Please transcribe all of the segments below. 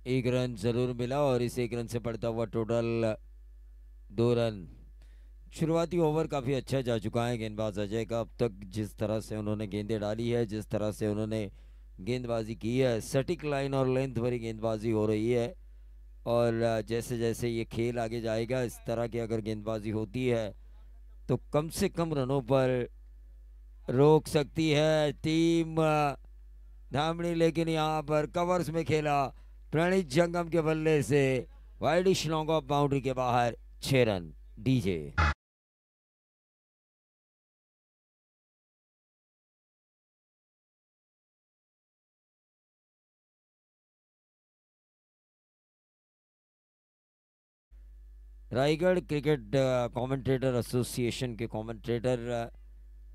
एक रन जरूर मिला और इस एक रन से बढ़ता हुआ टोटल 2 रन। शुरुआती ओवर काफ़ी अच्छा जा चुका है गेंदबाज अजय का। अब तक जिस तरह से उन्होंने गेंदें डाली है, जिस तरह से उन्होंने गेंदबाजी की है, सटीक लाइन और लेंथ भरी गेंदबाजी हो रही है। और जैसे जैसे ये खेल आगे जाएगा, इस तरह की अगर गेंदबाजी होती है तो कम से कम रनों पर रोक सकती है टीम धामणी। लेकिन यहाँ पर कवर्स में खेला प्रणीत जंगम के बल्ले से वाइडिश लॉन्ग ऑफ बाउंड्री के बाहर 6 run. DJ Raigarh cricket commentator association के कमेंटेटर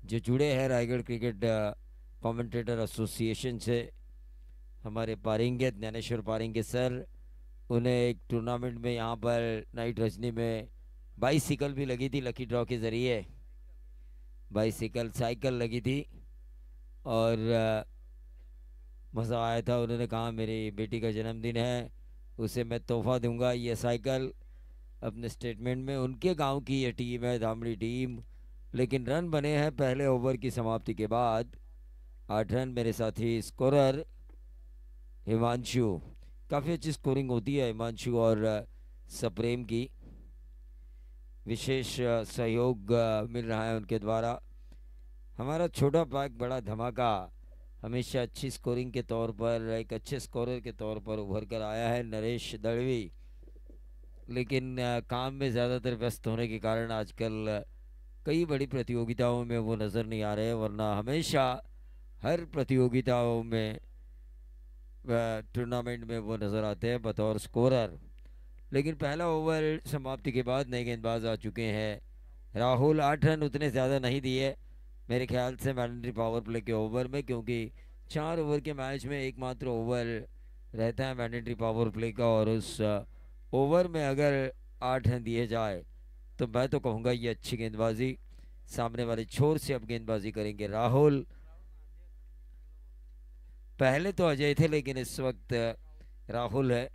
जो जुड़े हैं रायगढ़ क्रिकेट कमेंटेटर एसोसिएशन से, हमारे पारेंगे ज्ञानेश्वर पारेंगे सर, उन्हें एक टूर्नामेंट में यहाँ पर नाइट रजनी में बाईसिकल भी लगी थी लकी ड्रॉ के ज़रिए। बाईसिकल साइकिल लगी थी और मज़ा आया था। उन्होंने कहा मेरी बेटी का जन्मदिन है, उसे मैं तोहफा दूंगा ये साइकिल। अपने स्टेटमेंट में उनके गांव की ये टीम है धामड़ी टीम। लेकिन रन बने हैं पहले ओवर की समाप्ति के बाद 8 रन। मेरे साथी स्कोरर हिमांशु, काफ़ी अच्छी स्कोरिंग होती है हिमांशु और सप्रेम की। विशेष सहयोग मिल रहा है उनके द्वारा। हमारा छोटा पैक बड़ा धमाका हमेशा अच्छी स्कोरिंग के तौर पर, एक अच्छे स्कोरर के तौर पर उभर कर आया है नरेश दड़वी। लेकिन काम में ज़्यादातर व्यस्त होने के कारण आजकल कई बड़ी प्रतियोगिताओं में वो नज़र नहीं आ रहे, वरना हमेशा हर प्रतियोगिताओं में टूर्नामेंट में वो नज़र आते हैं बतौर स्कोरर। लेकिन पहला ओवर समाप्ति के बाद नए गेंदबाज आ चुके हैं। राहुल 8 रन उतने ज़्यादा नहीं दिए मेरे ख्याल से मैंडेटरी पावर प्ले के ओवर में, क्योंकि 4 ओवर के मैच में एकमात्र ओवर रहता है मैंडेटरी पावर प्ले का। और उस ओवर में अगर 8 रन दिए जाए तो मैं तो कहूँगा ये अच्छी गेंदबाजी। सामने वाले छोर से अब गेंदबाजी करेंगे राहुल। पहले तो अजय थे लेकिन इस वक्त राहुल है।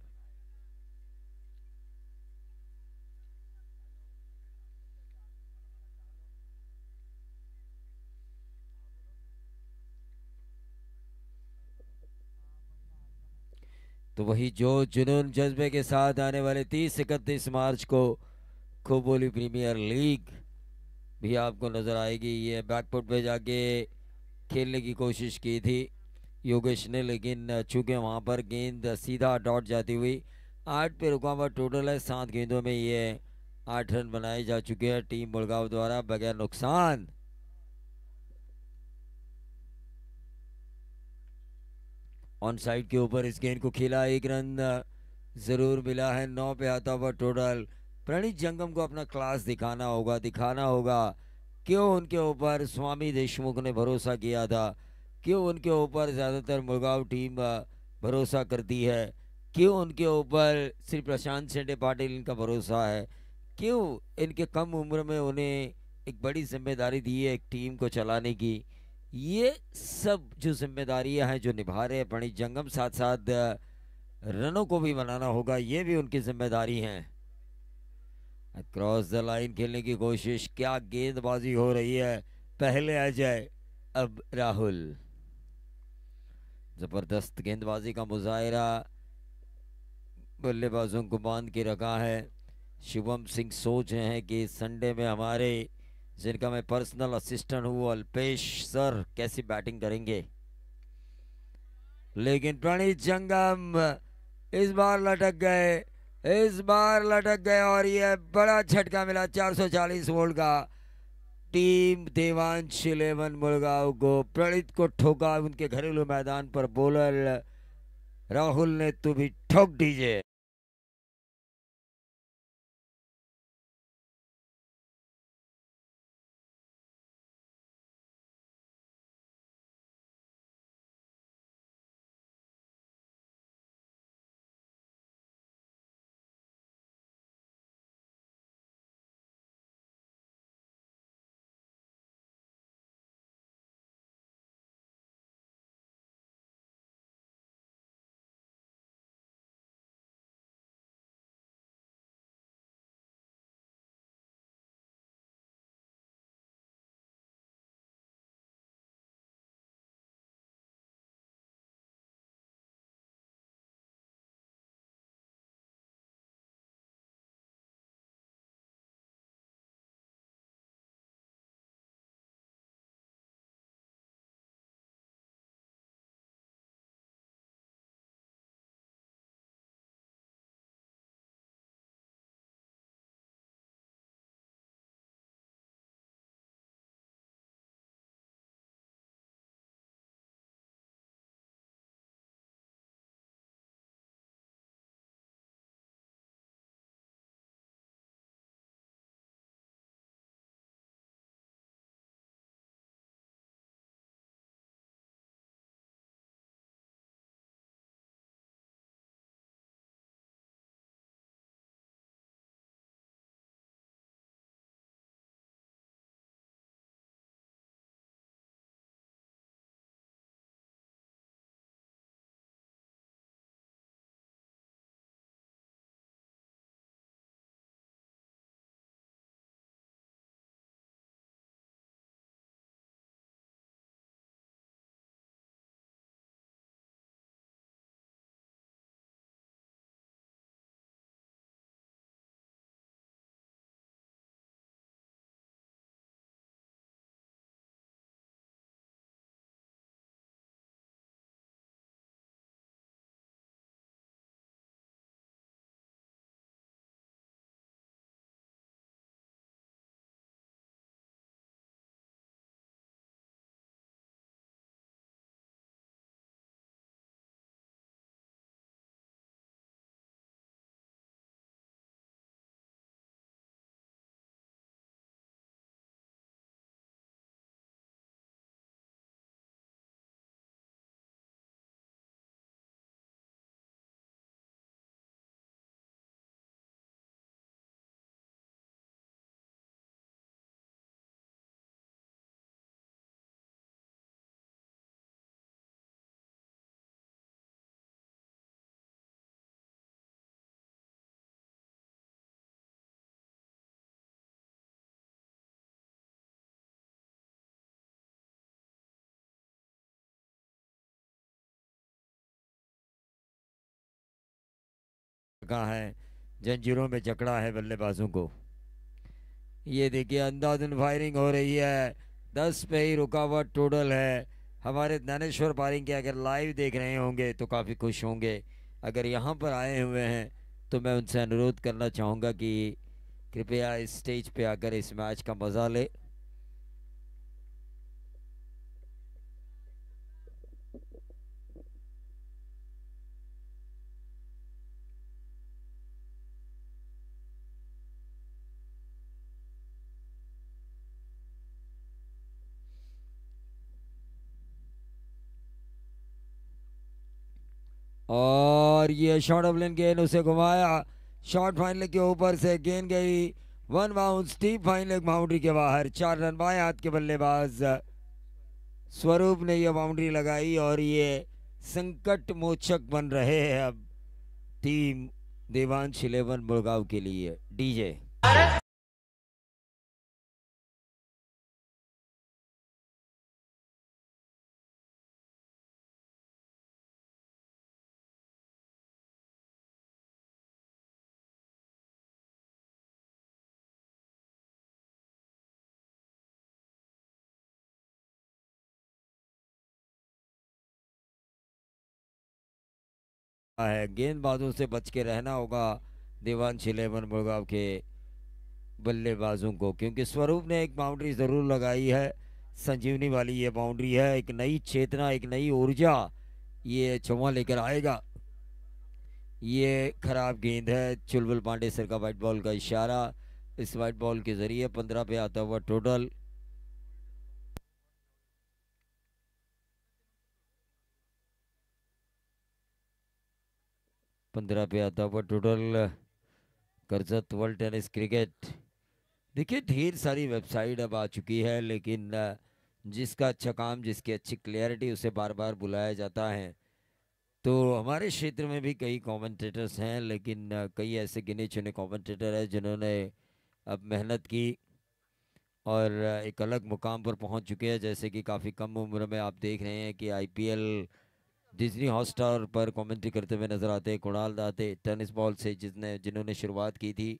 तो वही जो जुनून जज्बे के साथ आने वाले 30 31 मार्च को खोबोली प्रीमियर लीग भी आपको नजर आएगी। ये बैकफुट पे जाके खेलने की कोशिश की थी योगेश ने, लेकिन चूंकि वहां पर गेंद सीधा डॉट जाती हुई 8 पे रुका हुआ टोटल है। 7 गेंदों में ये 8 रन बनाए जा चुके हैं टीम मुड़गांव द्वारा बगैर नुकसान। ऑन साइड के ऊपर इस गेंद को खेला, 1 रन जरूर मिला है। 9 पे आता हुआ टोटल। प्रणीत जंगम को अपना क्लास दिखाना होगा, दिखाना होगा क्यों उनके ऊपर स्वामी देशमुख ने भरोसा किया था, क्यों उनके ऊपर ज़्यादातर मुड़गांव टीम भरोसा करती है, क्यों उनके ऊपर श्री प्रशांत शेंडे पाटिल इनका भरोसा है, क्यों इनके कम उम्र में उन्हें एक बड़ी जिम्मेदारी दी है एक टीम को चलाने की। ये सब जो जिम्मेदारियां हैं जो निभा रहे हैं प्रणीत जंगम, साथ साथ रनों को भी बनाना होगा, ये भी उनकी जिम्मेदारी है। क्रॉस द लाइन खेलने की कोशिश, क्या गेंदबाजी हो रही है। पहले अजय अब राहुल, जबरदस्त गेंदबाजी का मुजाहिरा बल्लेबाजों को बांध के रखा है। शुभम सिंह सोच रहे हैं कि संडे में हमारे जिनका मैं पर्सनल असिस्टेंट हूँ अल्पेश सर कैसी बैटिंग करेंगे। लेकिन प्रणीत जंगम इस बार लटक गए, इस बार लटक गए और यह बड़ा झटका मिला 440 वोल्ट का। टीम देवांश 11 मुड़गांव को प्रणीत को ठोका उनके घरेलू मैदान पर। बॉलर राहुल ने तो भी ठोक दीजिए। कहाँ है, जंजीरों में जकड़ा है बल्लेबाजों को। ये देखिए अंधाधुन फायरिंग हो रही है, 10 पे ही रुकावट टोटल है। हमारे ज्ञानेश्वर पारिंग के अगर लाइव देख रहे होंगे तो काफ़ी खुश होंगे। अगर यहाँ पर आए हुए हैं तो मैं उनसे अनुरोध करना चाहूँगा कि कृपया इस स्टेज पे आकर इस मैच का मज़ा ले। और ये शॉट ऑफ लेन गेंद उसे घुमाया, शॉट फाइन लेग के ऊपर से गेंद गई one bounce deep fine leg boundary के बाहर। 4 रन बाएं हाथ के बल्लेबाज स्वरूप ने यह बाउंड्री लगाई और ये संकट मोचक बन रहे हैं अब टीम देवांश 11 मुड़गांव के लिए। डीजे है, गेंदबाजों से बच के रहना होगा देवांश 11 मुड़गांव के बल्लेबाजों को, क्योंकि स्वरूप ने एक बाउंड्री जरूर लगाई है, संजीवनी वाली ये बाउंड्री है। एक नई चेतना, एक नई ऊर्जा ये चौवा लेकर आएगा। ये खराब गेंद है, चुलबुल पांडे सर का वाइट बॉल का इशारा। इस वाइट बॉल के जरिए 15 पे आता हुआ टोटल। 15 पे आता हुआ total. Karjat world tennis cricket, देखिए ढेर सारी वेबसाइट अब आ चुकी है, लेकिन जिसका अच्छा काम, जिसकी अच्छी क्लियरिटी, उसे बार बार बुलाया जाता है। तो हमारे क्षेत्र में भी कई कमेंटेटर्स हैं, लेकिन कई ऐसे गिने चुने कमेंटेटर हैं जिन्होंने अब मेहनत की और एक अलग मुकाम पर पहुंच चुके हैं। जैसे कि काफ़ी कम उम्र में आप देख रहे हैं कि आईपीएल डिज्नी हॉटस्टार पर कमेंट्री करते हुए नजर आते हैं कुणाल दाते, टेनिस बॉल से जिन्होंने शुरुआत की थी।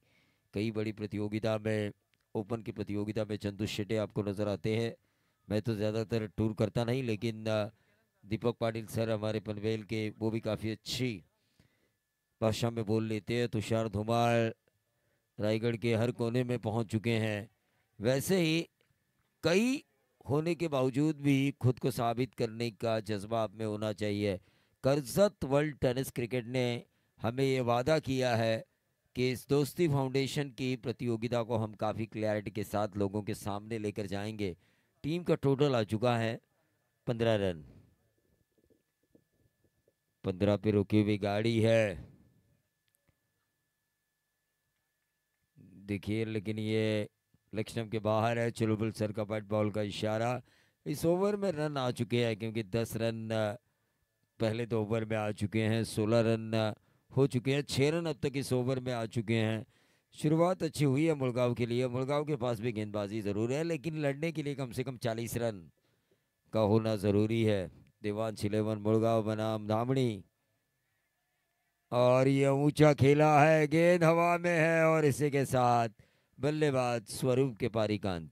कई बड़ी प्रतियोगिता में, ओपन की प्रतियोगिता में चंदू शेट्टी आपको नज़र आते हैं। मैं तो ज़्यादातर टूर करता नहीं, लेकिन दीपक पाटिल सर हमारे पनवेल के, वो भी काफ़ी अच्छी भाषा में बोल लेते हैं। तुषार धुमाल रायगढ़ के हर कोने में पहुंच चुके हैं। वैसे ही कई होने के बावजूद भी खुद को साबित करने का जज्बा आप में होना चाहिए। करजत वर्ल्ड टेनिस क्रिकेट ने हमें ये वादा किया है कि इस दोस्ती फाउंडेशन की प्रतियोगिता को हम काफ़ी क्लैरिटी के साथ लोगों के सामने लेकर जाएंगे। टीम का टोटल आ चुका है 15 रन। 15 पे रुकी हुई गाड़ी है, देखिए, लेकिन ये लक्ष्मण के बाहर है। चुलबुल सर का बैट बॉल का इशारा। इस ओवर में रन आ चुके हैं, क्योंकि 10 रन पहले 2 ओवर में आ चुके हैं। 16 रन हो चुके हैं, 6 रन अब तक इस ओवर में आ चुके हैं। शुरुआत अच्छी हुई है मुड़गांव के लिए। मुड़गांव के पास भी गेंदबाजी ज़रूर है, लेकिन लड़ने के लिए कम से कम 40 रन का होना ज़रूरी है। देवांश 11 मुड़गांव बनाम धामणी, और ये ऊंचा खेला है, गेंद हवा में है और इसी के साथ बल्लेबाज स्वरूप के पारी का अंत।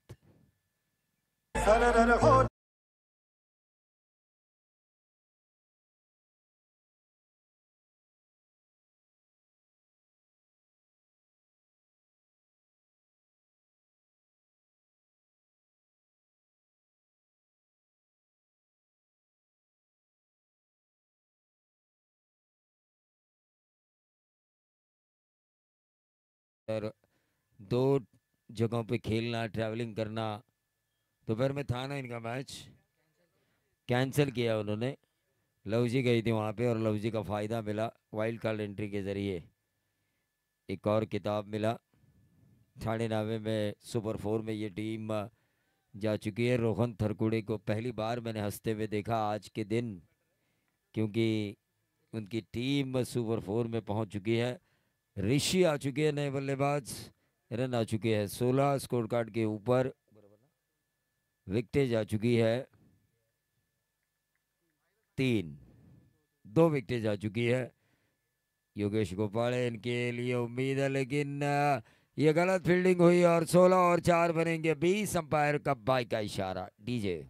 और 2 जगहों पे खेलना, ट्रैवलिंग करना। दोपहर में था ना इनका मैच, कैंसिल किया उन्होंने। लव जी गई थी वहाँ पे और लव जी का फ़ायदा मिला, वाइल्ड कार्ड एंट्री के ज़रिए एक और किताब मिला। 99 में सुपर 4 में ये टीम जा चुकी है। रोहन थरकुड़े को पहली बार मैंने हंसते हुए देखा आज के दिन, क्योंकि उनकी टीम सुपर 4 में पहुंच चुकी है। ऋषि आ चुके हैं नए बल्लेबाज। रन आ चुके हैं 16 स्कोर कार्ड के ऊपर। विकेटेज आ चुकी है 3, 2 विकेटेज आ चुकी है। योगेश गोपाले, इनके लिए उम्मीद है, लेकिन ये गलत फील्डिंग हुई और 16 और 4 बनेंगे। 20 अंपायर का बाई का इशारा। डीजे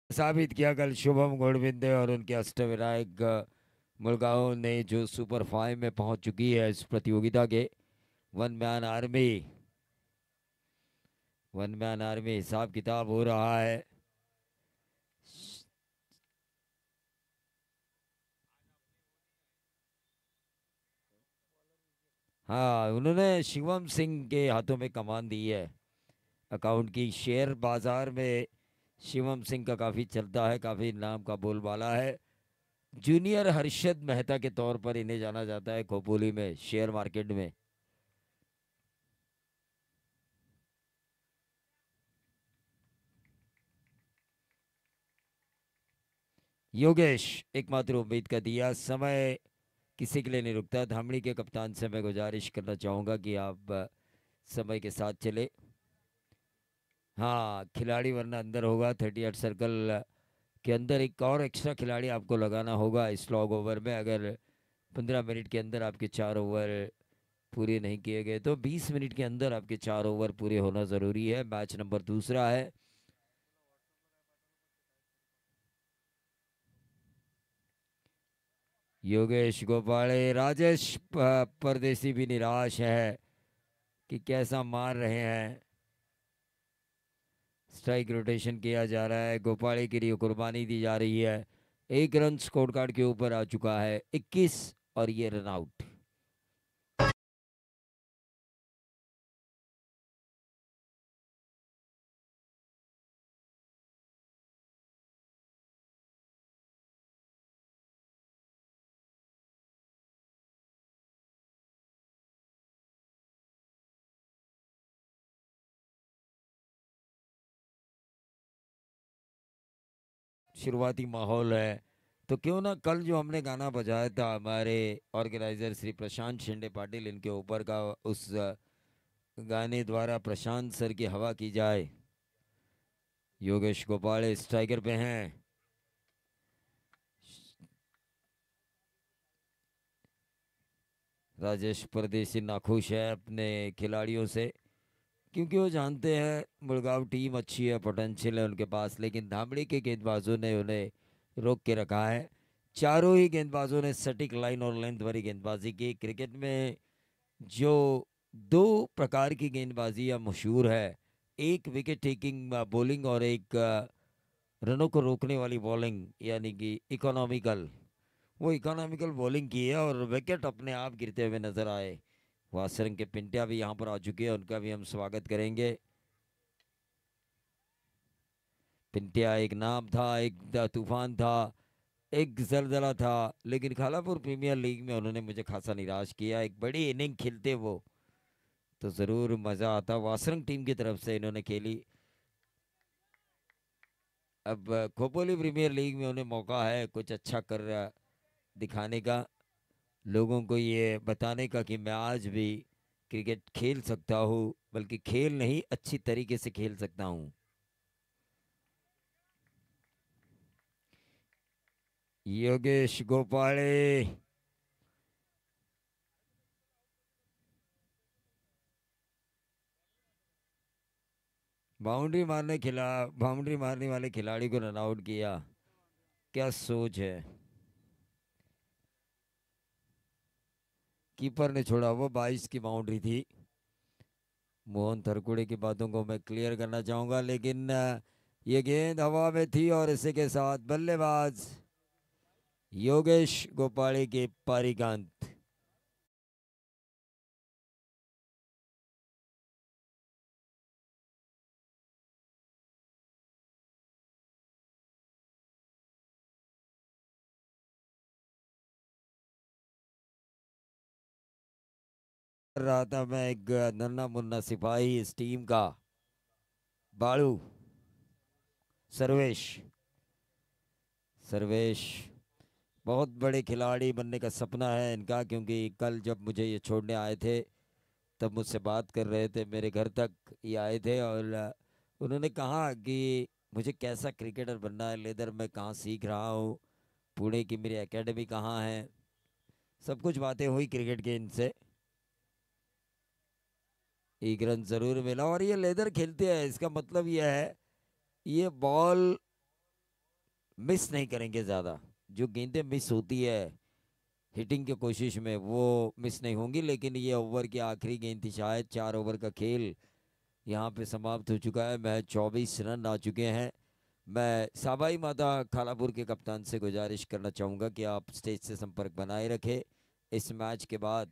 साबित किया कल शुभम गोडविंदे और उनके अष्टविनायक मुलगांव ने, जो सुपर 5 में पहुंच चुकी है इस प्रतियोगिता के। One man army, one man army हिसाब किताब हो रहा है। हाँ, उन्होंने शिवम सिंह के हाथों में कमान दी है अकाउंट की। शेयर बाजार में शिवम सिंह का काफ़ी चलता है, काफ़ी नाम का बोलबाला है। जूनियर हर्षद मेहता के तौर पर इन्हें जाना जाता है खोपोली में, शेयर मार्केट में। योगेश एकमात्र उम्मीद का दिया। समय किसी के लिए नहीं रुकता। धामड़ी के कप्तान से मैं गुजारिश करना चाहूँगा कि आप समय के साथ चले। हाँ, खिलाड़ी वरना अंदर होगा। 38 सर्कल के अंदर एक और एक्स्ट्रा खिलाड़ी आपको लगाना होगा इस लॉग ओवर में। अगर 15 मिनट के अंदर आपके 4 ओवर पूरे नहीं किए गए तो 20 मिनट के अंदर आपके 4 ओवर पूरे होना ज़रूरी है। मैच नंबर दूसरा है। योगेश गोपाले, राजेश परदेसी भी निराश है कि कैसा मार रहे हैं। स्ट्राइक रोटेशन किया जा रहा है, गोपाले के लिए कुर्बानी दी जा रही है। एक रन स्कोर कार्ड के ऊपर आ चुका है, 21, और ये रन आउट। शुरुआती माहौल है, तो क्यों ना कल जो हमने गाना बजाया था हमारे ऑर्गेनाइजर श्री प्रशांत शिंदे पाटिल, इनके ऊपर का, उस गाने द्वारा प्रशांत सर की हवा की जाए। योगेश गोपाले स्ट्राइकर पे हैं। राजेश परदेसी नाखुश है अपने खिलाड़ियों से, क्योंकि वो जानते हैं मुड़गांव टीम अच्छी है, पोटेंशियल है उनके पास, लेकिन धामड़ी के गेंदबाजों ने उन्हें रोक के रखा है। चारों ही गेंदबाजों ने सटीक लाइन और लेंथ भरी गेंदबाजी की। क्रिकेट में जो दो प्रकार की गेंदबाजी मशहूर है, एक विकेट टेकिंग बॉलिंग और एक रनों को रोकने वाली बॉलिंग, यानी कि इकोनॉमिकल। वो इकोनॉमिकल बॉलिंग की है और विकेट अपने आप गिरते हुए नजर आए। वासरंग के पिंटिया भी यहाँ पर आ चुके हैं, उनका भी हम स्वागत करेंगे। पिंटिया एक नाम था, एक तूफान था, एक जलजला था, लेकिन खालापुर प्रीमियर लीग में उन्होंने मुझे खासा निराश किया। एक बड़ी इनिंग खेलते वो तो ज़रूर मज़ा आता। वासरंग टीम की तरफ से इन्होंने खेली। अब खोपोली प्रीमियर लीग में उन्हें मौका है कुछ अच्छा कर दिखाने का, लोगों को ये बताने का कि मैं आज भी क्रिकेट खेल सकता हूँ, बल्कि खेल नहीं, अच्छी तरीके से खेल सकता हूँ। योगेश गोपाले, बाउंड्री मारने वाले खिलाड़ी को रन आउट किया। क्या सोच है। कीपर ने छोड़ा, वो 22 की बाउंड्री थी। मोहन थरकुड़े की बातों को मैं क्लियर करना चाहूंगा, लेकिन ये गेंद हवा में थी और इसी के साथ बल्लेबाज योगेश गोपाले के पारी का अंत। कर रहा था मैं एक नन्ना मुन्ना सिपाही इस टीम का, बाड़ू सर्वेश। सर्वेश बहुत बड़े खिलाड़ी बनने का सपना है इनका, क्योंकि कल जब मुझे ये छोड़ने आए थे तब मुझसे बात कर रहे थे, मेरे घर तक ये आए थे और उन्होंने कहा कि मुझे कैसा क्रिकेटर बनना है, लेदर मैं कहाँ सीख रहा हूँ, पुणे की मेरी एकेडमी कहाँ है, सब कुछ बातें हुई क्रिकेट के इनसे। एक रन जरूर मिला और ये लेदर खेलते हैं, इसका मतलब यह है ये बॉल मिस नहीं करेंगे ज़्यादा। जो गेंदें मिस होती है हिटिंग की कोशिश में वो मिस नहीं होंगी, लेकिन ये ओवर की आखिरी गेंद थी शायद। 4 ओवर का खेल यहाँ पे समाप्त हो चुका है, मैच 24 रन आ चुके हैं। मैं साबाई माता खालापुर के कप्तान से गुजारिश करना चाहूँगा कि आप स्टेज से संपर्क बनाए रखें इस मैच के बाद।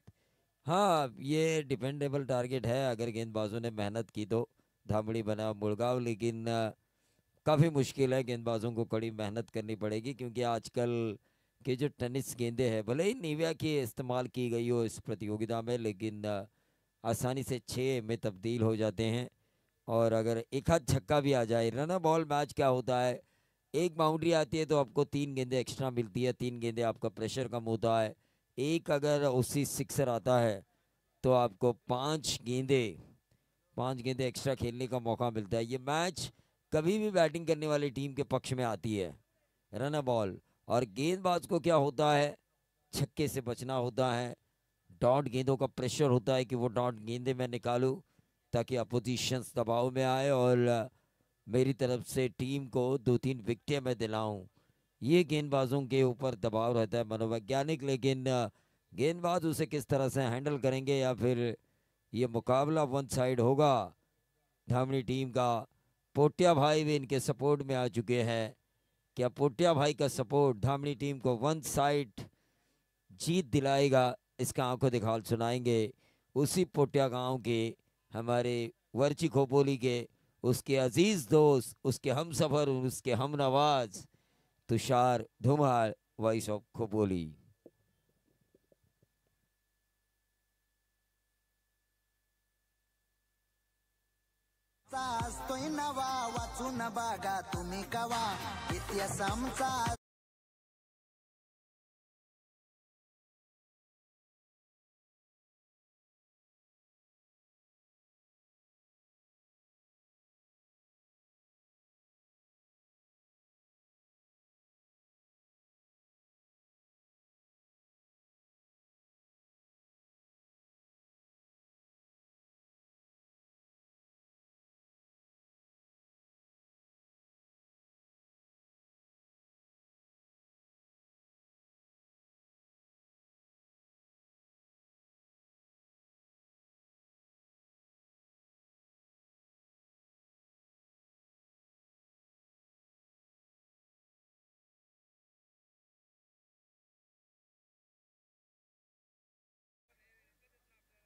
हाँ, ये डिपेंडेबल टारगेट है, अगर गेंदबाजों ने मेहनत की तो धामड़ी बना मुड़गांव, लेकिन काफ़ी मुश्किल है, गेंदबाजों को कड़ी मेहनत करनी पड़ेगी, क्योंकि आजकल के जो टेनिस गेंदें हैं भले ही निविया की इस्तेमाल की गई हो इस प्रतियोगिता में, लेकिन आसानी से 6 में तब्दील हो जाते हैं। और अगर एक हाथ छक्का भी आ जाए, रन बॉल मैच क्या होता है, एक बाउंड्री आती है तो आपको 3 गेंदें एक्स्ट्रा मिलती है, 3 गेंदें आपका प्रेशर कम होता है। एक अगर उसी सिक्सर आता है तो आपको 5 गेंदें एक्स्ट्रा खेलने का मौका मिलता है। ये मैच कभी भी बैटिंग करने वाली टीम के पक्ष में आती है, रन बॉल। और गेंदबाज को क्या होता है, छक्के से बचना होता है, डॉट गेंदों का प्रेशर होता है कि वो डॉट गेंदें मैं निकालूं ताकि अपोजिशन दबाव में आए और मेरी तरफ से टीम को 2-3 विकेटें मैं दिलाऊं। ये गेंदबाजों के ऊपर दबाव रहता है मनोवैज्ञानिक, लेकिन गेंदबाज उसे किस तरह से हैंडल करेंगे, या फिर ये मुकाबला वन साइड होगा धामनी टीम का। पोटिया भाई भी इनके सपोर्ट में आ चुके हैं। क्या पोटिया भाई का सपोर्ट धामनी टीम को वन साइड जीत दिलाएगा, इसका आंखों दिखाल सुनाएंगे उसी पोटिया गांव के हमारे वर्ची खोपोली के, उसके अजीज दोस्त, उसके हम सफर, उसके हम नवाज तुषार धुमार, वॉइस ऑफ खोपोली। असतोय नवा वाचून बघा तुम्ही कवा इतिहास आमचा।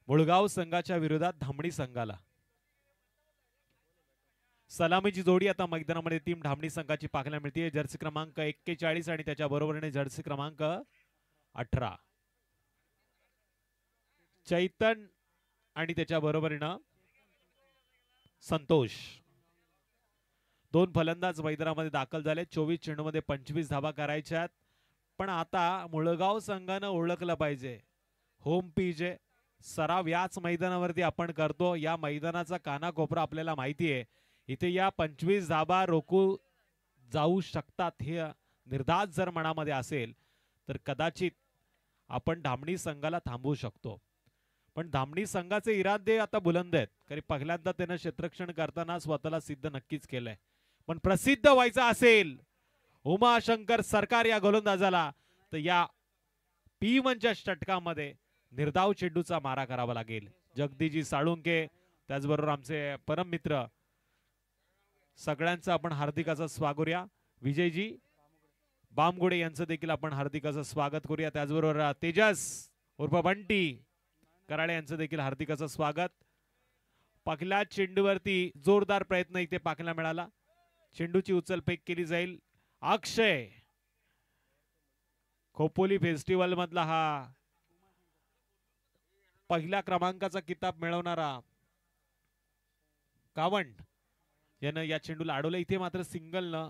मुळगाव संघाच्या विरोधात धामणी संघाला सलामीची जोडी आता मैदानामध्ये टीम धामणी संघाची पाहायला मिळते। जर्सी क्रमांक 41 आणि त्याच्या बरोबरीने जर्सी क्रमांक 18 चैतन आणि त्याच्या बरोबरीने संतोष। दोन फलंदाज मैदानामध्ये दाखल झाले। 24 चेंडूमध्ये 25 धावा करायच्यात, पण आता मुळगाव संघानं ओळखलं पाहिजे होम पिच आहे, सराव याच मैदानावरती आपण करतो। या मैदानाचा कानाकोपरा आपल्याला माहिती आहे, इथे या 25 धाबा रोखू जाऊ शकतात हे निर्धार जर मनामध्ये असेल तर कदाचित आपण धामणी संघाला थांबवू शकतो। पण धामणी संघाचे इरादे आता बुलंद आहेत, कारण पहिल्यांदा त्यानं क्षेत्ररक्षण करताना स्वतःला सिद्ध नक्कीच केलंय। पण प्रसिद्ध व्हायचं असेल उमाशंकर सरकार या गोलंदाजाला तर या P1च्या षटकामध्ये निर्धाव चेंडूचा मारा करावा लागेल। जगदीजी साळुंके त्याचबरोबर आमचे परम मित्र सगळ्यांचं आपण हार्दिक असं स्वागत करूया। विजयजी बामगुडे यांचं देखील आपण हार्दिक असं स्वागत करूया। त्याचबरोबर तेजस उर्फ बंटी कराळे यांचं देखील हार्दिक असं स्वागत। पहिल्या चेंडूवरती जोरदार प्रयत्न इथे पाहायला मिळाला, चेंडूची उचलफेक केली जाईल। अक्षय खोपोली फेस्टिवल मधला हा पहिल्या क्रमांकाचा किताब मिळवणारा कावंड यानं या चेंडूला अडवलं। इथे मात्र सिंगल न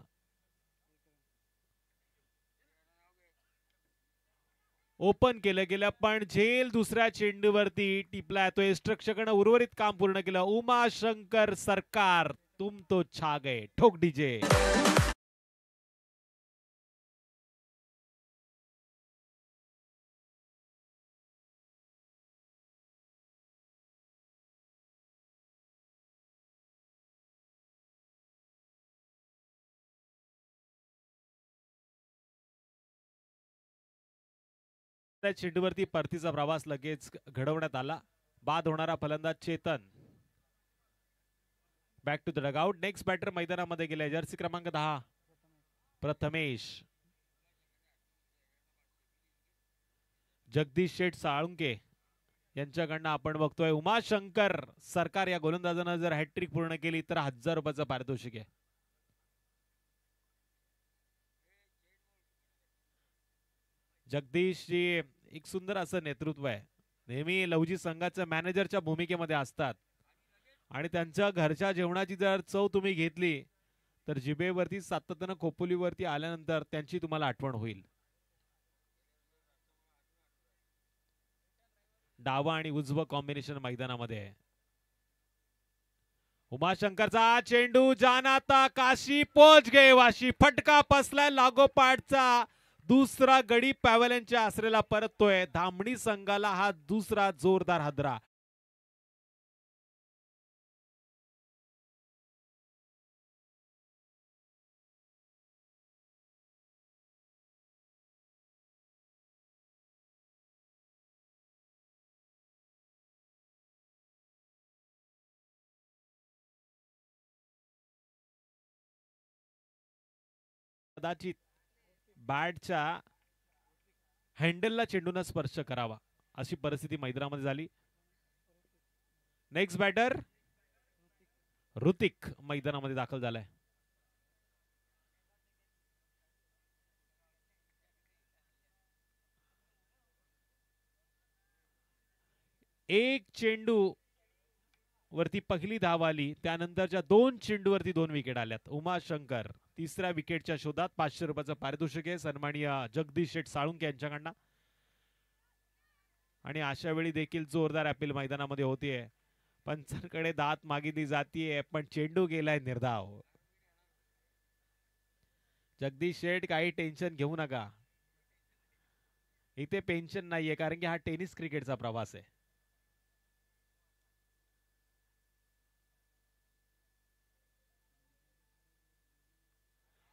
ओपन केलं गेलं पण झेल दुसऱ्या चेंडूवरती टिपला येतोय. स्ट्रक्चरकडनं उर्वरित काम पूर्ण केलं. उमाशंकर सरकार तुम तो छा गए. ठोक डीजे. त्या चेंडूवरती परतीचा प्रवास लगेच घडवण्यात आला. बाद होणारा फलंदाज Chetan. Back to the dugout. Next batter मैदानामध्ये गेले जर्सी क्रमांक 10 प्रथमेश. जगदीश शेठ साळुंके यांच्याकडनं आपण बघतोय उमाशंकर सरकार या गोलंदाजानं जर हॅट्रिक पूर्ण केली तर 1000 रुपयाचं पारितोषिक आहे. जगदीश जी एक सुंदर असं नेतृत्व आहे. नेहमी लवजी संघाच्या मॅनेजरच्या भूमिकेमध्ये असतात आणि त्यांच्या घरच्या जेवणाची जर चव तुम्ही घेतली तर जिभेवरती सातत्यानं खोपोलीवरती आल्यानंतर त्यांची तुम्हाला आठवण होईल. डावा आणि उजवं कॉम्बिनेशन मैदानामध्ये आहे. उमाशंकरचा चेंडू जानाता काशी पोच गे वाशी. फटका बसलाय लागोपाठचा. दुसरा गडी पॅव्हलियनच्या आसरेला परततोय. धामणी संघाला हा दुसरा जोरदार हादरा. कदाचित बॅटच्या हँडलला चेंडून स्पर्श करावा अशी परिस्थिती मैदानामध्ये झाली. नेक्स्ट बॅटर ऋतिक मैदानामध्ये दाखल झालाय. एक चेंडू वरती पहिली धाव आली. त्यानंतरच्या 2 चेंडूवरती 2 विकेट आल्यात. उमाशंकर तिसऱ्या विकेटच्या शोधात. 500 रुपयाचं पारितोषिक आहे सन्माननीय जगदीश शेठ साळुंके यांच्याकडनं. आणि अशा वेळी देखील जोरदार अपील मैदानामध्ये होतीये. पंचांकडे दात मागितली जातीये पण चेंडू गेलाय निर्धाव. जगदीश शेठ काही टेन्शन घेऊ नका. इथे पेन्शन नाहीये कारण की हा टेनिस क्रिकेटचा प्रवास आहे.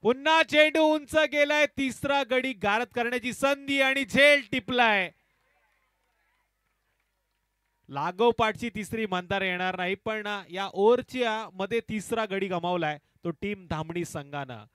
पुन्हा चेंडू उंच गेलाय. तिसरा गडी गारद करण्याची संधी आणि झेल टिपलाय. लागोपाठची तिसरी म्हणता येणार नाही पण या ओव्हरच्या मध्ये तिसरा गडी गमावलाय तो टीम धामणी संघानं.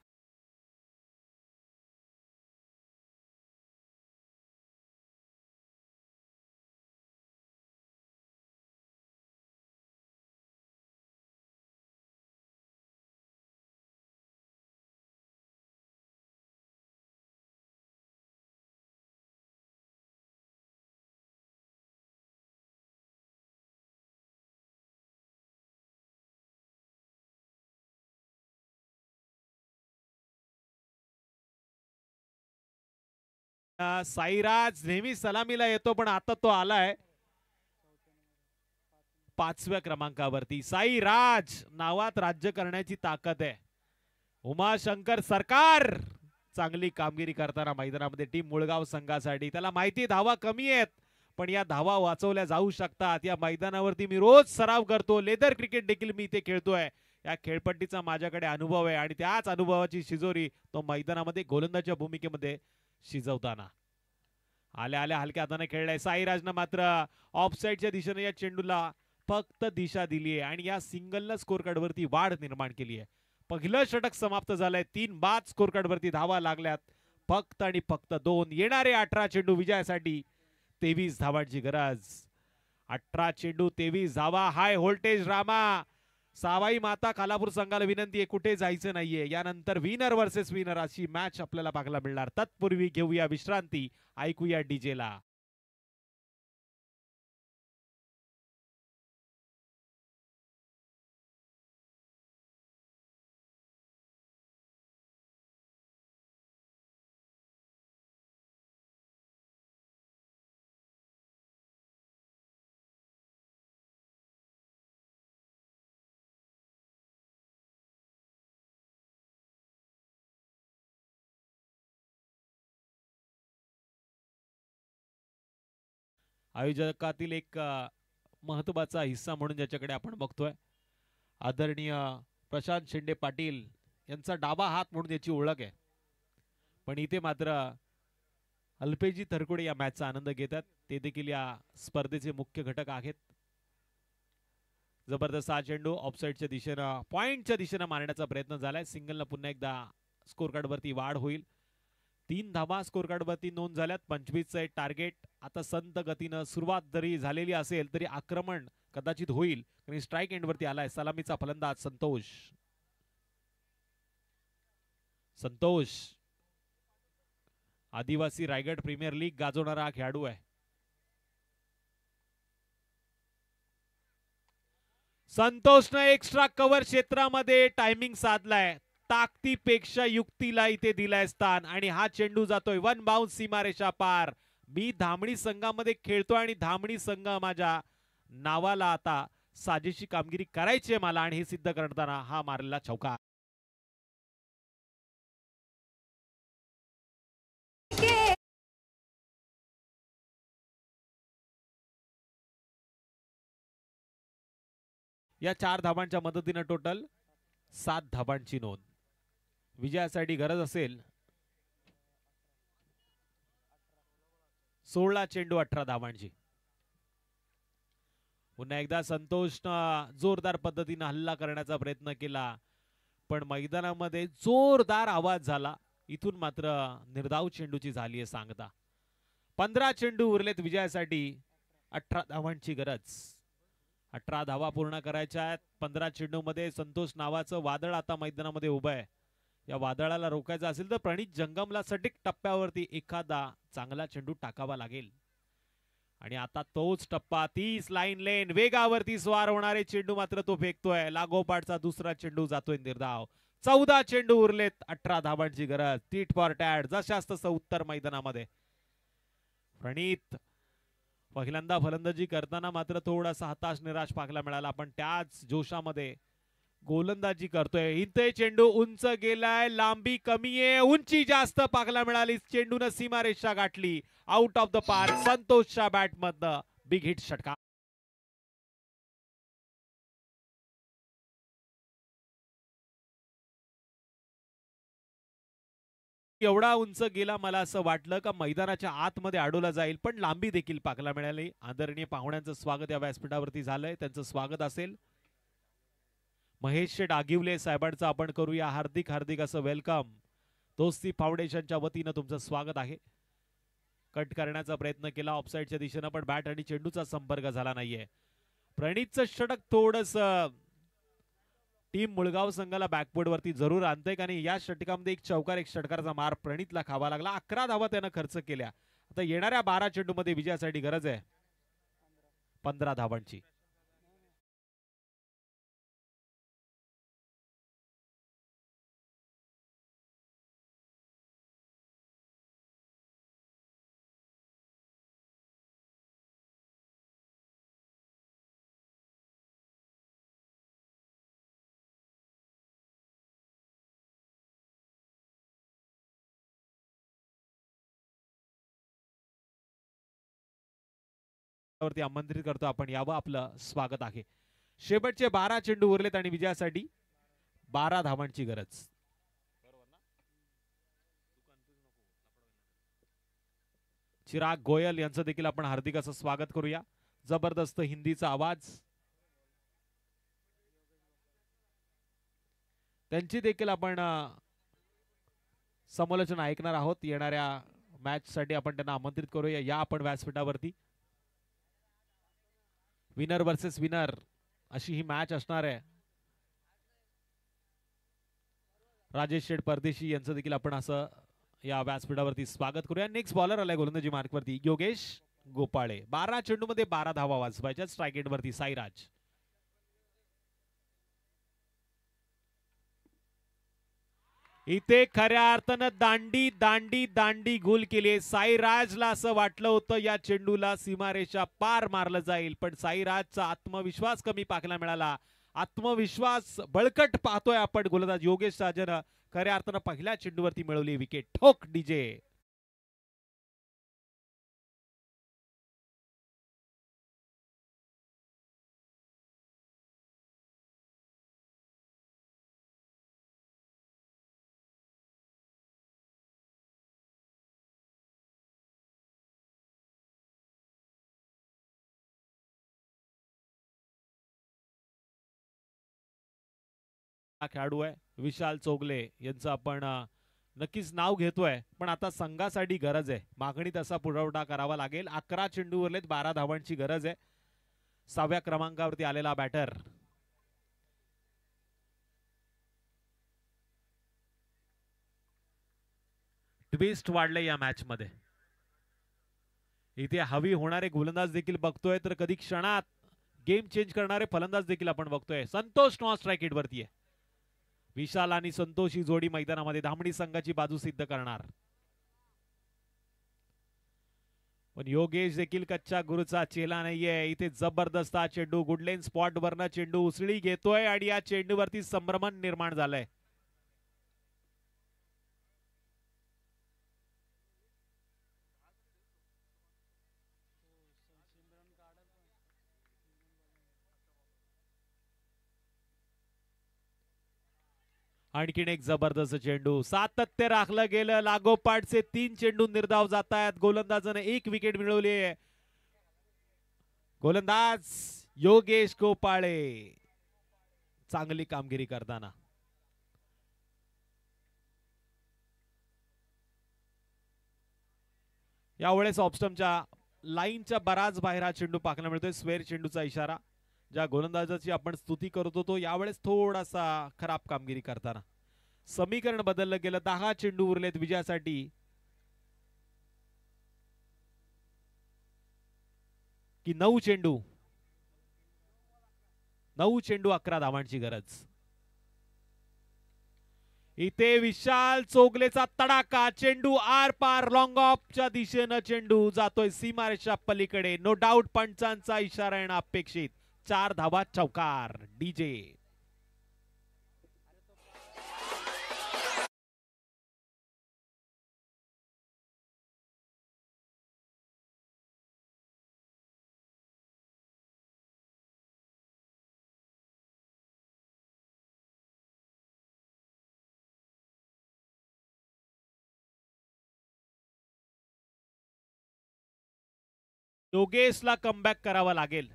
साईराज नेहमी सलामीला येतो पण आता तो आलाय 5व्या क्रमांकावरती. साईराज नावात राज्य करण्याची ताकद आहे. उमाशंकर सरकार चांगली कामगिरी करताना मैदानामध्ये टीम मुळगाव संघासाठी. त्याला माहिती धावा कमी आहेत पण या धावा वाचवल्या जाऊ शकतात. या मैदानावरती मी रोज सराव करतो. लेदर क्रिकेट देखील मी इथे खेळतोय. या खेळपट्टीचा माझ्याकडे अनुभव आहे आणि त्याच अनुभवाची शिजोरी तो मैदानामध्ये गोलंदाजच्या भूमिकेमध्ये शिजवताना. आल्या आल्या हलक्या हाताने खेळलाय. साईराजनं मात्र ऑफसाईडच्या दिशेने या चेंडूला फक्त दिशा दिली आहे आणि या सिंगलनं स्कोर कार्ड वरती वाढ निर्माण केली आहे. पहिलं षटक समाप्त झालंय. 3 बाद स्कोर कार्ड वरती धावा लागल्यात. फक्त आणि फक्त 2. येणारे 18 चेंडू विजयासाठी 23 धावांची गरज. 18 चेंडू 23 धावा. High voltage drama. सावाई माता खालापूर संघाला विनंती आहे कुठे जायचं नाहीये. यानंतर विनर वर्सेस विनर अशी मॅच आपल्याला पाहायला मिळणार. तत्पूर्वी घेऊया विश्रांती. ऐकूया डीजेला. आयोजकातील एक महत्त्वाचा हिस्सा म्हणून ज्याच्याकडे आपण बघतोय, आदरणीय प्रशांत शिंदे पाटील यांचा डावा हात म्हणून याची ओळख आहे. पण इथे मात्र अल्पेजी थरकुडे या मॅचचा आनंद घेतात. ते देखील या स्पर्धेचे मुख्य घटक आहेत. जबरदस्त हा चेंडू ऑफसाईडच्या दिशेनं पॉइंटच्या दिशेनं मारण्याचा प्रयत्न झालाय. सिंगलला पुन्हा एकदा स्कोर कार्ड वरती वाढ होईल. 3 धावा स्कोर कार्ड वरती नोंद झाल्यात. 25चं टार्गेट. आता संत गतीनं सुरुवात जरी झालेली असेल तरी आक्रमण कदाचित होईल. आणि स्ट्राईक एंड वरती आलाय सलामीचा फलंदाज संतोष. आदिवासी रायगड प्रीमियर लीग गाजवणारा खेळाडू आहे. संतोषनं एक्स्ट्रा कव्हर क्षेत्रामध्ये टायमिंग साधलाय. ताकदीपेक्षा युक्तीला इथे दिलाय स्थान आणि हा चेंडू जातोय 1 बाउन्स सीमारेषा पार. मी धामणी संघामध्ये खेळतोय आणि धामणी संघ माझ्या नावाला आता साजेशी कामगिरी करायची आहे मला, आणि हे सिद्ध करताना हा मारलेला चौका. या 4 धावांच्या मदतीने टोटल 7 धावांची नोंद. विजयासाठी गरज असेल 16 चेंडू 18 धावांची. पुन्हा एकदा संतोषनं जोरदार पद्धतीने हल्ला करण्याचा प्रयत्न केला, पण मैदानामध्ये जोरदार आवाज झाला. इथून मात्र निर्धाव चेंडूची झाली आहे सांगता. 15 चेंडू उरलेत विजयासाठी. 18 धावांची गरज. 18 धावा पूर्ण करायच्या आहेत. 15 चेंडूमध्ये संतोष नावाचं वादळ आता मैदानामध्ये उभं आहे. या वादळाला रोखायचं असेल तर प्रणित जंगमला सटीक टप्प्यावरती एखादा चांगला चेंडू टाकावा लागेल. आणि आता तोच टप्पा 30 लाईन लेन वेगावरती स्वार होणारे चेंडू मात्र तो फेकतोय. लागोपाठचा दुसरा चेंडू जातोय निर्धाव. 14 चेंडू उरलेत. 18 धावांची गरज. टीट फॉर टॅट जशास तसं उत्तर मैदानामध्ये. प्रणित पहिल्यांदा फलंदाजी करताना मात्र थोडासा हताश निराश पाहायला मिळाला, पण त्याच जोशामध्ये गोलंदाजी करतोय. इथे चेंडू उंच गेलाय, लांबी कमी आहे, उंची जास्त पाहायला मिळाली. चेंडून सीमारेषा गाठली. Out of the park. संतोषच्या बॅट मधनं बिग हिट षटकार. एवढा उंच गेला मला असं वाटलं का मैदानाच्या आतमध्ये अडवला जाईल, पण लांबी देखील पाहायला मिळाली. आदरणीय पाहुण्यांचं स्वागत या व्यासपीठावरती झालंय. त्यांचं स्वागत असेल. महेश डागिवले साहेबांचं आपण करूया हार्दिक हार्दिक असं वेलकम. दोस्ती फाउंडेशनच्या वतीनं तुमचं स्वागत आहे. कट करण्याचा प्रयत्न केला ऑफसाईडच्या दिशेनं, पण बॅट आणि चेंडूचा संपर्क झाला नाहीये. प्रणितचं षटक थोडस टीम मुळगाव संघाला बॅकवर्ड वरती जरूर आणतंय, कारण या षटकामध्ये एक चौकार एक षटकाराचा मार प्रणितला खावा लागला. 11 धावा त्यानं खर्च केल्या. आता येणाऱ्या 12 चेंडूमध्ये विजयासाठी गरज आहे 15 धावांची. वरती आमंत्रित करतो आपण, यावं, आपलं स्वागत आहे. शेवटचे 12 चेंडू उरलेत आणि विजयासाठी 12 धावांची गरज. चिराग गोयल यांचं देखील आपण हार्दिक असं स्वागत करूया. जबरदस्त हिंदीचा आवाज. त्यांची देखील आपण समालोचना ऐकणार आहोत. येणाऱ्या मॅच साठी आपण त्यांना आमंत्रित करूया. या आपण व्यासपीठावरती. विनर वर्सेस विनर अशी ही मॅच असणार आहे. राजेश शेठ परदेशी यांचं देखील आपण असं या व्यासपीठावरती स्वागत करूया. नेक्स्ट बॉलर आलाय गोलंदाजी मार्क वरती योगेश गोपाळे. 12 चेंडू मध्ये 12 धावा वाजवायच्या. स्ट्राईक एंड वरती साईराज. इथे खऱ्या अर्थानं दांडी दांडी दांडी गोल केली. साईराजला असं वाटलं होतं या चेंडूला सीमारेषा पार मारलं जाईल, पण साईराजचा आत्मविश्वास कमी पाहायला मिळाला. आत्मविश्वास बळकट पाहतोय आपण. गोलंदाज योगेश राजन खऱ्या अर्थानं पहिल्या चेंडूवरती मिळवली विकेट. ठोक डीजे. खेळाडू आहे विशाल चोगले यांचं आपण नक्कीच नाव घेतोय, पण आता संघासाठी गरज आहे, मागणी तसा पुरवठा करावा लागेल. 11 चेंडू उरलेत, 12 धावांची गरज आहे. 6व्या क्रमांकावरती आलेला बॅटर ट्विस्ट वाढले या मॅच मध्ये. इथे हवी होणारे गोलंदाज देखील बघतोय, तर कधी क्षणात गेम चेंज करणारे फलंदाज देखील आपण बघतोय. संतोष नॉन स्ट्राइक हिट वरती आहे. विशाल आणि संतोष ही जोडी मैदानामध्ये धामणी संघाची बाजू सिद्ध करणार. पण योगेश देखील कच्च्या गुरुचा चेला नाहीये. इथे जबरदस्त चेंडू गुडलेन स्पॉट वरनं चेंडू उसळी घेतोय आणि या चेंडूवरती संभ्रमण निर्माण झालंय. आणखीन एक जबरदस्त चेंडू, सातत्य राखलं गेलं. लागोपाठचे 3 चेंडू निर्धाव जात आहेत. गोलंदाजाने 1 विकेट मिळवली आहे. गोलंदाज योगेश गोपाळे चांगली कामगिरी करताना. यावेळेस ऑफस्टमच्या लाईनच्या बराच बाहेर हा चेंडू पाहायला मिळतोय. स्क्वेअर चेंडूचा इशारा. ज्या गोलंदाजाची आपण स्तुती करत होतो, यावेळेस थोडासा खराब कामगिरी करताना. समीकरण बदललं गेलं. 10 चेंडू उरलेत विजयासाठी. की 9 चेंडू 11 धावांची गरज. इथे विशाल चोगलेचा तडाका, चेंडू आर पार लॉंग ऑफच्या दिशेनं चेंडू जातोय सीमारेषा पलीकडे. नो डाऊट पंचांचा इशारा येणं अपेक्षित. 4 धावा चौकार. डीजे योगेशला कमबॅक करावा लागेल.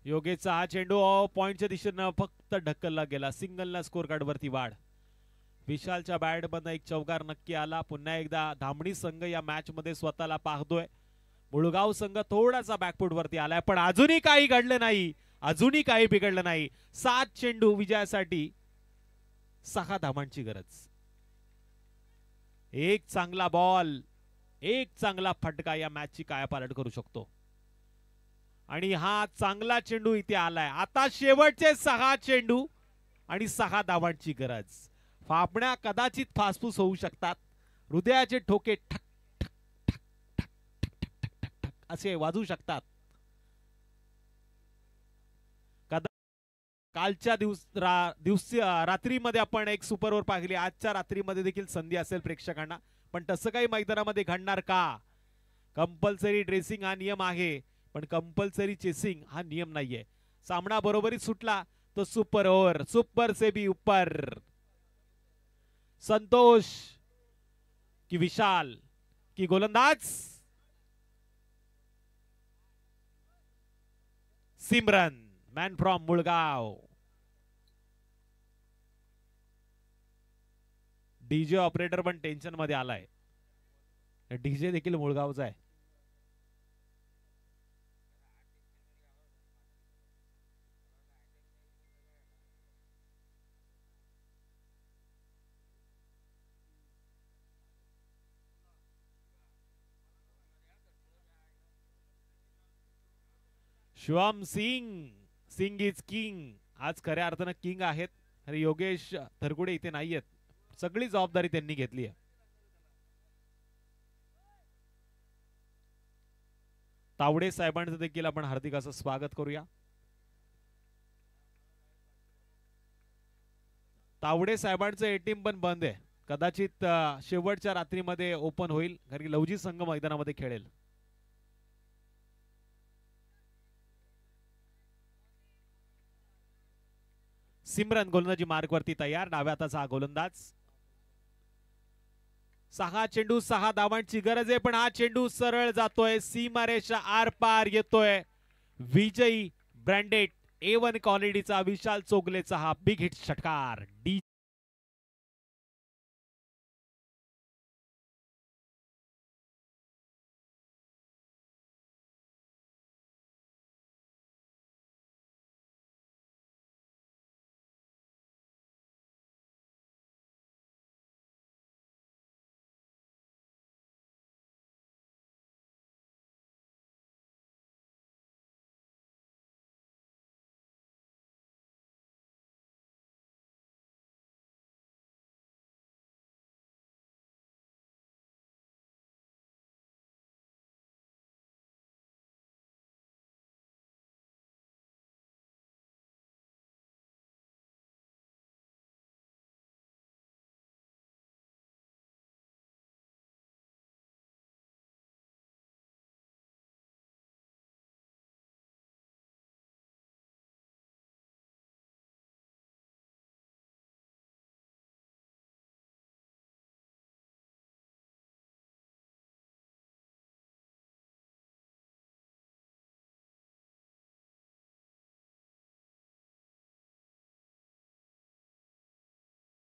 योगेशचा हा चेंडू पॉइंटच्या दिशेनं फक्त ढकलला गेला. सिंगलला स्कोर कार्ड वरती वाढ. विशालच्या बॅट मधनं एक चौकार नक्की आला. पुन्हा एकदा धामणी संघ या मॅच मध्ये स्वतःला पाहतोय. मुळगाव संघ थोडासा बॅकफुट वरती आलाय, पण अजूनही काही घडलं नाही, अजूनही काही बिघडलं नाही. 7 चेंडू विजयासाठी 6 धावांची गरज. एक चांगला बॉल, एक चांगला फटका या मॅचची कायापालट करू शकतो. आणि हा चांगला चेंडू इथे आलाय. आता शेवटचे 6 चेंडू आणि 6 धावांची गरज. फापण्या कदाचित फासफूस होऊ शकतात. हृदयाचे ठोके ठक ठक ठक ठक ठक ठक ठक असे वाजू शकतात. कालच्या रात्रीमध्ये आपण एक सुपर ओव्हर पाहिली. आजच्या रात्रीमध्ये देखील संधी असेल प्रेक्षकांना, पण तसं काही मैदानामध्ये घडणार का? कंपल्सरी ड्रेसिंग हा नियम आहे, पण कंपल्सरी चेसिंग हा नियम नाहीये. सामना बरोबरीत सुटला तो सुपर ओव्हर. सुपर से भी ऊपर. संतोष की विशाल की गोलंदाज Simran, man from Mulgaon. DJ operator पण टेन्शन मध्ये आलाय. डीजे देखील मुळगावचा आहे. Shivam Singh, Singh is king. आज खऱ्या अर्थानं किंग आहेत. अरे योगेश थरगुडे इथे नाहीयेत. सगळी जबाबदारी त्यांनी घेतली आहे. तावडे साहेबांचं देखील आपण हार्दिक असं स्वागत करूया. तावडे साहेबांचं एटीएम पण बंद आहे. कदाचित शेवटच्या रात्रीमध्ये ओपन होईल, कारण की लवजी संघ मैदानामध्ये खेळेल. सिमरन गोलंदाजी मार्ग वरती तयार. डाव्या हाताचा हा गोलंदाज 6 चेंडू 6 धावांची गरज आहे, पण हा चेंडू सरळ जातोय, सीमारेषा आर पार येतोय. विजयी ब्रँडेड A1 क्वालिटीचा विशाल चोगलेचा हा बिग हिट षटकार. डी